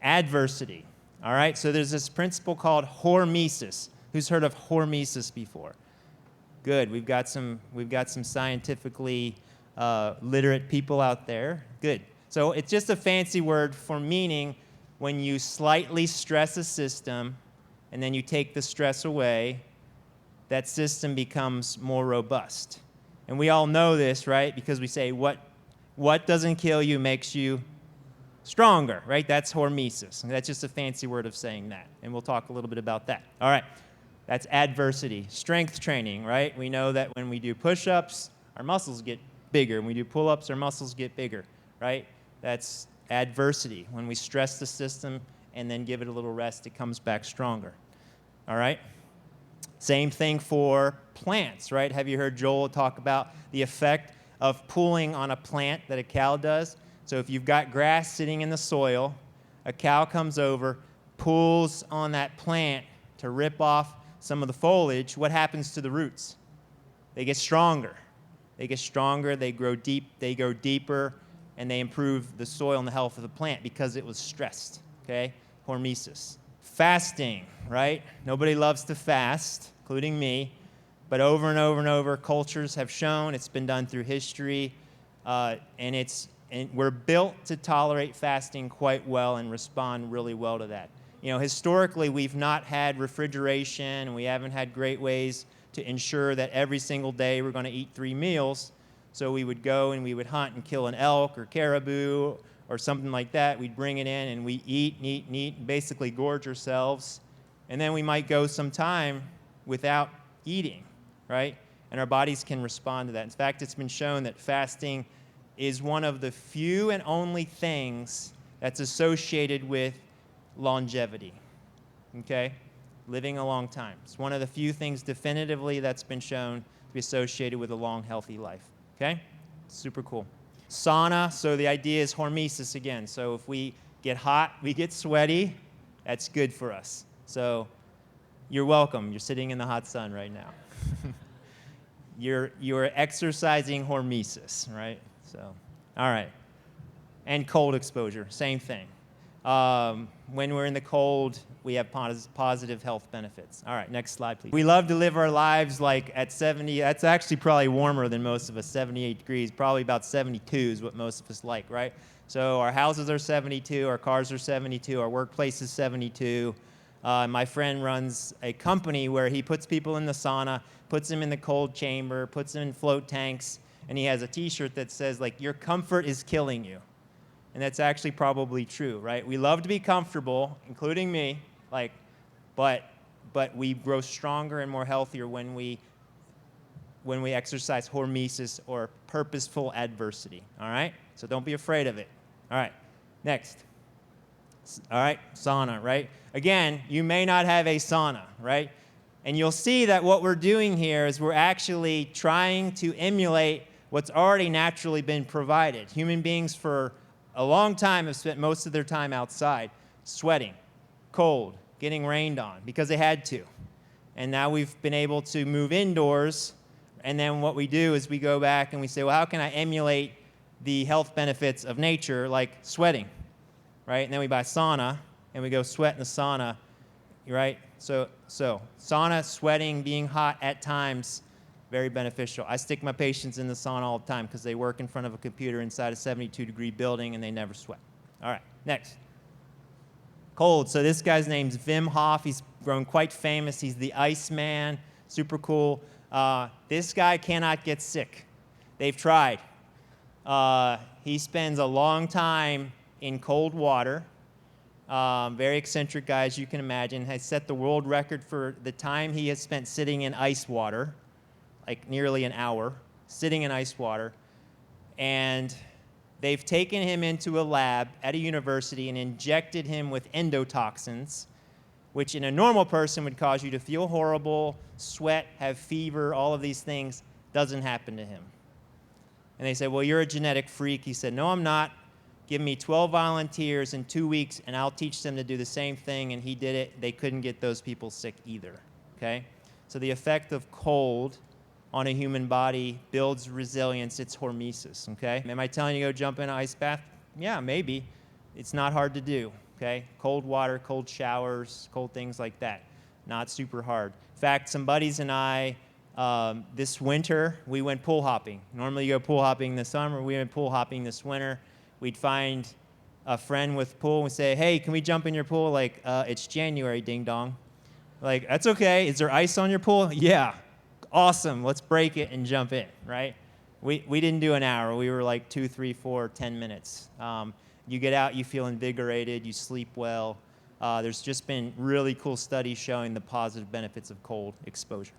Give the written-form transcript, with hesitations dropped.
Adversity. All right, so there's this principle called hormesis. Who's heard of hormesis before? Good. We've got some scientifically literate people out there. Good. So it's just a fancy word for meaning when you slightly stress a system and then you take the stress away, that system becomes more robust. And we all know this, right? Because we say what doesn't kill you makes you stronger, right? That's hormesis. That's just a fancy word of saying that. And we'll talk a little bit about that. All right. That's adversity. Strength training, right? We know that when we do push-ups, our muscles get bigger. When we do pull-ups, our muscles get bigger, right? That's adversity. When we stress the system and then give it a little rest, it comes back stronger. All right? Same thing for plants, right? Have you heard Joel talk about the effect of pulling on a plant that a cow does? So if you've got grass sitting in the soil, a cow comes over, pulls on that plant to rip off some of the foliage. What happens to the roots? They get stronger. They get stronger, they grow deep, they go deeper, and they improve the soil and the health of the plant because it was stressed, okay? Hormesis. Fasting, right? Nobody loves to fast, including me, but over and over and over, cultures have shown, it's been done through history, and we're built to tolerate fasting quite well and respond really well to that. You know, historically, we've not had refrigeration, and we haven't had great ways to ensure that every single day we're going to eat 3 meals. So we would go and we would hunt and kill an elk or caribou or something like that. We'd bring it in and we eat, and basically gorge ourselves. And then we might go some time without eating, right? And our bodies can respond to that. In fact, it's been shown that fasting is one of the few and only things that's associated with longevity, okay? Living a long time. It's one of the few things definitively that's been shown to be associated with a long, healthy life, okay? Super cool. Sauna, so the idea is hormesis again. So if we get hot, we get sweaty, that's good for us. So you're welcome. You're sitting in the hot sun right now. You're exercising hormesis, right? So, all right. And cold exposure, same thing. When we're in the cold, we have positive health benefits. All right, next slide, please. We love to live our lives like at 70. That's actually probably warmer than most of us, 78 degrees. Probably about 72 is what most of us like, right? So our houses are 72, our cars are 72, our workplace is 72. My friend runs a company where he puts people in the sauna, puts them in the cold chamber, puts them in float tanks, and he has a T-shirt that says, like, your comfort is killing you. And that's actually probably true, right? We love to be comfortable, including me, like, but we grow stronger and more healthier when we exercise hormesis or purposeful adversity, all right? So don't be afraid of it. All right, next. All right, sauna, right? Again, you may not have a sauna, right? And you'll see that what we're doing here is we're actually trying to emulate what's already naturally been provided. Human beings for a long time have spent most of their time outside, sweating, cold, getting rained on because they had to. And now we've been able to move indoors, and then what we do is we go back and we say, well, how can I emulate the health benefits of nature, like sweating, right? And then we buy sauna, and we go sweat in the sauna, right? So sauna, sweating, being hot at times, very beneficial. I stick my patients in the sauna all the time because they work in front of a computer inside a 72-degree building and they never sweat. All right, next. Cold. So this guy's name's Wim Hof. He's grown quite famous. He's the Iceman. Super cool. This guy cannot get sick. They've tried. He spends a long time in cold water. Very eccentric guy, as you can imagine. Has set the world record for the time he has spent sitting in ice water. Like nearly an hour, sitting in ice water. And they've taken him into a lab at a university and injected him with endotoxins, which in a normal person would cause you to feel horrible, sweat, have fever, all of these things. Doesn't happen to him. And they said, well, you're a genetic freak. He said, no, I'm not. Give me 12 volunteers in 2 weeks, and I'll teach them to do the same thing. And he did it. They couldn't get those people sick either, okay? So the effect of cold on a human body builds resilience. It's hormesis, okay? Am I telling you to go jump in an ice bath? Yeah, maybe. It's not hard to do, okay? Cold water, cold showers, cold things like that. Not super hard. In fact, some buddies and I, this winter, we went pool hopping. Normally you go pool hopping in the summer. We went pool hopping this winter. We'd find a friend with pool and we'd say, hey, can we jump in your pool? Like, it's January, ding dong. Like, that's okay. Is there ice on your pool? Yeah. Awesome. Let's break it and jump in, right? We didn't do an hour. We were like 2, 3, 4, 10 minutes. You get out, you feel invigorated, you sleep well. There's just been really cool studies showing the positive benefits of cold exposure.